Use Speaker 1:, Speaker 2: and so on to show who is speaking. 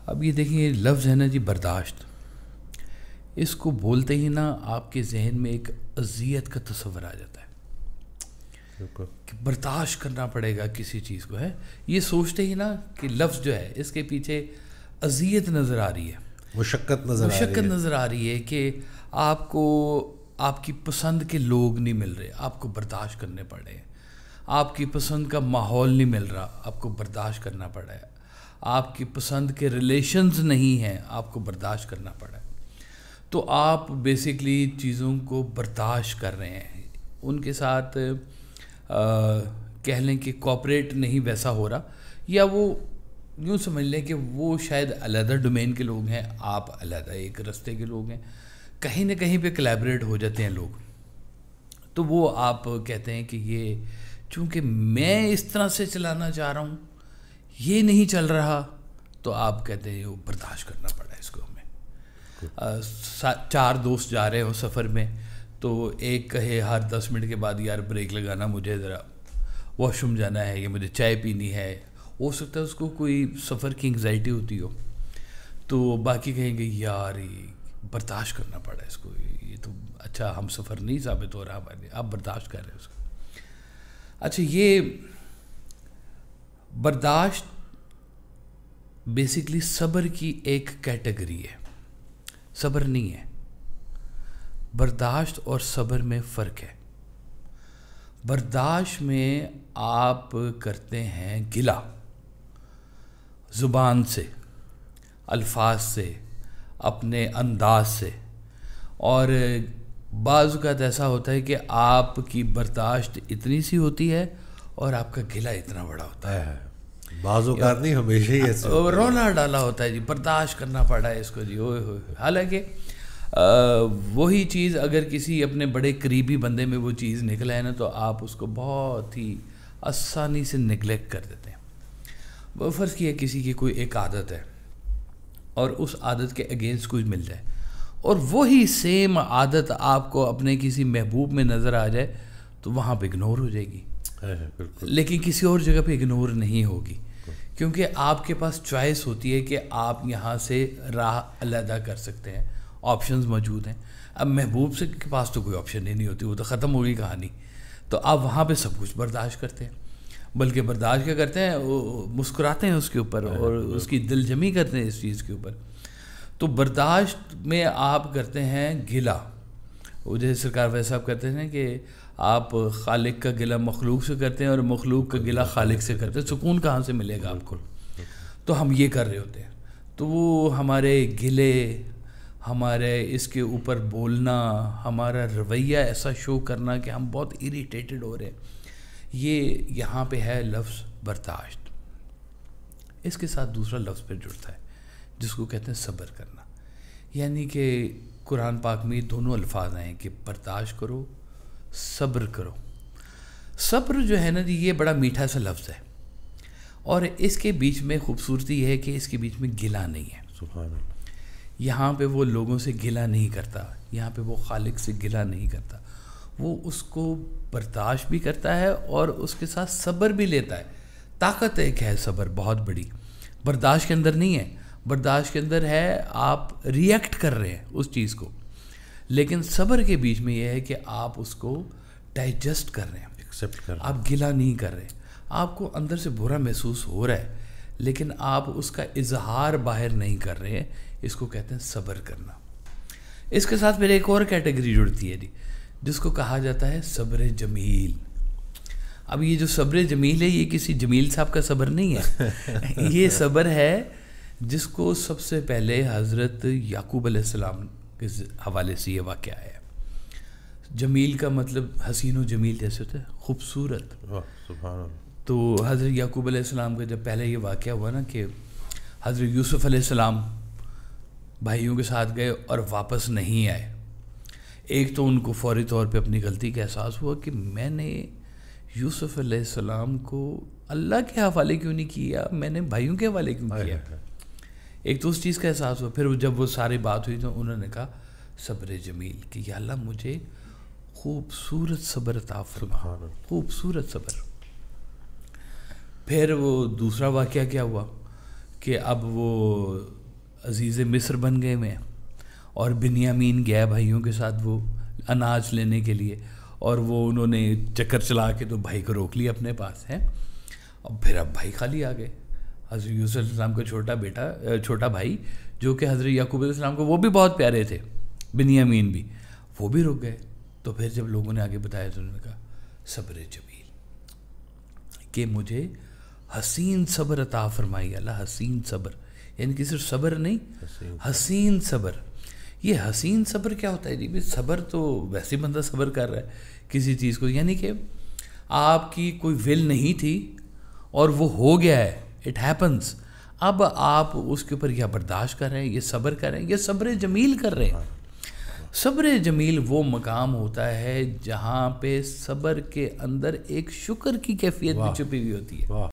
Speaker 1: اب یہ دیکھیں یہ لفظ ہے نا جی برداشت، اس کو بولتے ہی نا آپ کے ذہن میں ایک اذیت کا تصور آ جاتا ہے کہ برداشت کرنا پڑے گا کسی چیز کو، ہے یہ سوچتے ہی نا کہ لفظ جو ہے اس کے پیچھے اذیت نظر آ رہی ہے،
Speaker 2: مشقت
Speaker 1: نظر آ رہی ہے کہ آپ کو آپ کی پسند کے لوگ نہیں مل رہے، آپ کو برداشت کرنے پڑ رہے ہیں، آپ کی پسند کا ماحول نہیں مل رہا، آپ کو برداشت کرنا پڑ رہا ہے، آپ کی پسند کے ریلیشنز نہیں ہیں، آپ کو برداشت کرنا پڑا ہے۔ تو آپ بیسکلی چیزوں کو برداشت کر رہے ہیں، ان کے ساتھ کہہ لیں کہ کوآپریٹ نہیں ویسا ہو رہا، یا وہ یوں سمجھ لیں کہ وہ شاید علیحدہ ڈومین کے لوگ ہیں، آپ علیحدہ ایک رستے کے لوگ ہیں، کہیں نہ کہیں پہ کلیبریٹ ہو جاتے ہیں لوگ۔ تو وہ آپ کہتے ہیں کہ یہ چونکہ میں اس طرح سے چلانا چاہ رہا ہوں یہ نہیں چل رہا، تو آپ کہتے ہیں وہ برداشت کرنا پڑا ہے اس کو ہمیں۔ 4 دوست جا رہے ہو سفر میں، تو ایک کہے ہر 10 منٹ کے بعد یار بریک لگانا، مجھے ذرا واش روم جانا ہے یا مجھے چائے پینی ہے، ہو سکتا ہے اس کو کوئی سفر کی انگزائٹی ہوتی ہو، تو باقی کہیں گے یار یہ برداشت کرنا پڑا ہے اس کو، یہ تو اچھا ہم سفر نہیں ثابت ہو رہا ہمارے، آپ برداشت کر رہے ہیں اس کو۔ اچھا یہ برداشت بیسکلی صبر کی ایک کیٹیگری ہے، صبر نہیں ہے۔ برداشت اور صبر میں فرق ہے۔ برداشت میں آپ کرتے ہیں گلہ، زبان سے، الفاظ سے، اپنے انداز سے، اور بعض اوقات ایسا ہوتا ہے کہ آپ کی برداشت اتنی سی ہوتی ہے اور آپ کا گلہ اتنا بڑا ہوتا ہے،
Speaker 2: بعض اوقات نہیں ہمیشہ ہی ایسے
Speaker 1: رونا ڈالا ہوتا ہے جی، برداشت کرنا پڑا ہے اس کو جی، اوئے ہوئے۔ حالانکہ وہی چیز اگر کسی اپنے بڑے قریبی بندے میں وہ چیز نکلا ہے نا، تو آپ اس کو بہت ہی آسانی سے نگلیکٹ کر دیتے ہیں۔ فرض کیا کسی کی کوئی ایک عادت ہے اور اس عادت کے اگینسٹ کوئی مل جائے، اور وہی سیم عادت آپ کو اپنے کسی محبوب میں نظر آ جائے، تو وہاں پہ اگنور ہو جائے گی، لیکن کسی اور جگہ پہ اگنور نہیں ہوگی، کیونکہ آپ کے پاس چوائس ہوتی ہے کہ آپ یہاں سے راہ علیحدہ کر سکتے ہیں، آپشنز موجود ہیں۔ اب محبوب سے کے پاس تو کوئی آپشن ہی نہیں ہوتی، وہ تو ختم ہو گئی کہانی، تو آپ وہاں پہ سب کچھ برداشت کرتے ہیں، بلکہ برداشت کیا کرتے ہیں، وہ مسکراتے ہیں اس کے اوپر اور اس کی دل جمی کرتے ہیں اس چیز کے اوپر۔ تو برداشت میں آپ کرتے ہیں گلہ، وہ جیسے سرکار ویسے صاحب کہتے ہیں کہ آپ خالق کا گلہ مخلوق سے کرتے ہیں اور مخلوق کا گلہ خالق سے کرتے ہیں، سکون کہاں سے ملے گا آپ کو؟ تو ہم یہ کر رہے ہوتے ہیں، تو وہ ہمارے گلے، ہمارے اس کے اوپر بولنا، ہمارا رویہ ایسا شو کرنا کہ ہم بہت اریٹیٹڈ ہو رہے ہیں، یہ یہاں پہ ہے لفظ برداشت۔ اس کے ساتھ دوسرا لفظ پھر جڑتا ہے جس کو کہتے ہیں صبر کرنا، یعنی کہ قرآن پاک میں دونوں الفاظ ہیں کہ برداشت کرو، صبر کرو۔ صبر جو ہے نا جی یہ بڑا میٹھا سا لفظ ہے، اور اس کے بیچ میں خوبصورتی یہ ہے کہ اس کے بیچ میں گلہ نہیں ہے۔
Speaker 2: سبحان اللہ۔
Speaker 1: یہاں پہ وہ لوگوں سے گلہ نہیں کرتا، یہاں پہ وہ خالق سے گلہ نہیں کرتا، وہ اس کو برداشت بھی کرتا ہے اور اس کے ساتھ صبر بھی لیتا ہے۔ طاقت ایک ہے صبر بہت بڑی، برداشت کے اندر نہیں ہے، برداشت کے اندر ہے آپ ریئیکٹ کر رہے ہیں اس چیز کو، لیکن صبر کے بیچ میں یہ ہے کہ آپ اس کو ڈائجسٹ کر رہے ہیں،
Speaker 2: ایکسیپٹ کر،
Speaker 1: آپ گلہ نہیں کر رہے، آپ کو اندر سے برا محسوس ہو رہا ہے لیکن آپ اس کا اظہار باہر نہیں کر رہے ہیں، اس کو کہتے ہیں صبر کرنا۔ اس کے ساتھ پھر ایک اور کیٹیگری جڑتی ہے جی، جس کو کہا جاتا ہے صبر جمیل۔ اب یہ جو صبر جمیل ہے یہ کسی جمیل صاحب کا صبر نہیں ہے، یہ صبر ہے جس کو سب سے پہلے حضرت یعقوب علیہ السلام کے حوالے سے یہ واقعہ ہے۔ جمیل کا مطلب حسین و جمیل جیسے ہوتا ہے، خوبصورت۔
Speaker 2: سبحان اللہ۔
Speaker 1: تو حضرت یعقوب علیہ السلام کا جب پہلے یہ واقعہ ہوا نا کہ حضرت یوسف علیہ السلام بھائیوں کے ساتھ گئے اور واپس نہیں آئے، ایک تو ان کو فوری طور پہ اپنی غلطی کا احساس ہوا کہ میں نے یوسف علیہ السلام کو اللہ کے حوالے کیوں نہیں کیا، میں نے بھائیوں کے حوالے کیوں کیا، ایک تو اس چیز کا احساس ہوا۔ پھر جب وہ ساری بات ہوئی تو انہوں نے کہا صبر جمیل کہ یا اللہ مجھے خوبصورت صبر عطا فرما، خوبصورت صبر۔ پھر وہ دوسرا واقعہ کیا ہوا کہ اب وہ عزیز مصر بن گئے میں، اور بنیامین گیا بھائیوں کے ساتھ وہ اناج لینے کے لیے، اور وہ انہوں نے چکر چلا کے تو بھائی کو روک لیا اپنے پاس ہے، اور پھر اب بھائی خالی آ گئے۔ حضرت یوسف علیہ السلام کا چھوٹا بھائی جو کہ حضرت یعقوب علیہ السلام کو وہ بھی بہت پیارے تھے، بنیامین بھی، وہ بھی رک گئے۔ تو پھر جب لوگوں نے آگے بتایا تو انہوں نے کہا صبر جمیل، کہ مجھے حسین صبر عطا فرمائی اللہ، حسین صبر، یعنی کہ صرف صبر نہیں، حسین صبر۔ یہ حسین صبر کیا ہوتا ہے جی؟ صبر تو ویسے بندہ صبر کر رہا ہے کسی چیز کو، یعنی کہ آپ کی کوئی ول نہیں تھی اور وہ ہو گیا ہے، اٹ ہیپنس، اب آپ اس کے اوپر یا برداشت کر رہے ہیں، یہ صبر کر رہے ہیں، یہ صبر جمیل کر رہے ہیں۔ صبر جمیل وہ مقام ہوتا ہے جہاں پہ صبر کے اندر ایک شکر کی کیفیت بھی چھپی ہوئی ہوتی ہے۔